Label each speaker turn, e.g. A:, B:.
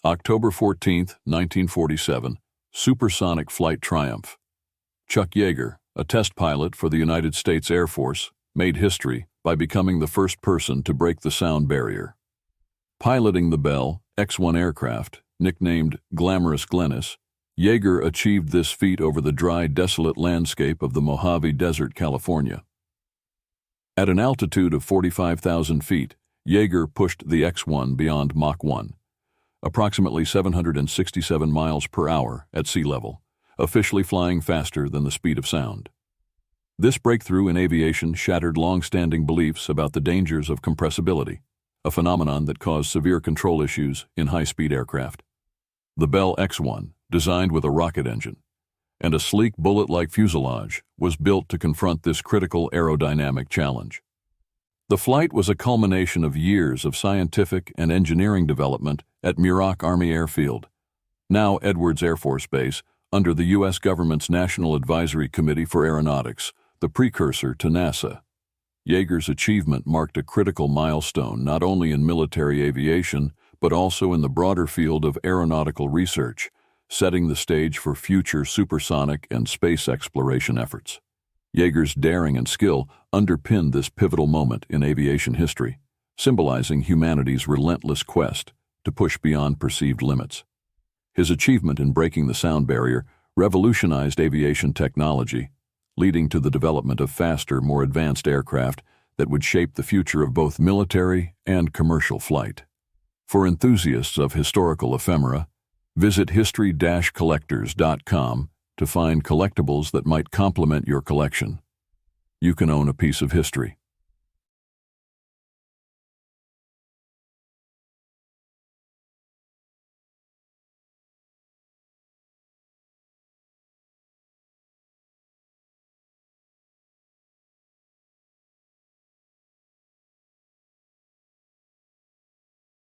A: October 14, 1947, Supersonic Flight Triumph. Chuck Yeager, a test pilot for the United States Air Force, made history by becoming the first person to break the sound barrier. Piloting the Bell X-1 aircraft, nicknamed Glamorous Glennis, Yeager achieved this feat over the dry, desolate landscape of the Mojave Desert, California. At an altitude of 45,000 feet, Yeager pushed the X-1 beyond Mach 1, approximately 767 miles per hour at sea level, officially flying faster than the speed of sound. This breakthrough in aviation shattered long-standing beliefs about the dangers of compressibility, a phenomenon that caused severe control issues in high-speed aircraft. The Bell X-1, designed with a rocket engine and a sleek bullet-like fuselage, was built to confront this critical aerodynamic challenge. The flight was a culmination of years of scientific and engineering development at Muroc Army Airfield, now Edwards Air Force Base, under the U.S. government's National Advisory Committee for Aeronautics, the precursor to NASA. Yeager's achievement marked a critical milestone not only in military aviation, but also in the broader field of aeronautical research, setting the stage for future supersonic and space exploration efforts. Yeager's daring and skill underpinned this pivotal moment in aviation history, symbolizing humanity's relentless quest to push beyond perceived limits. His achievement in breaking the sound barrier revolutionized aviation technology, leading to the development of faster, more advanced aircraft that would shape the future of both military and commercial flight. For enthusiasts of historical ephemera, visit history-collectors.com to find collectibles that might complement your collection. You can own a piece of history.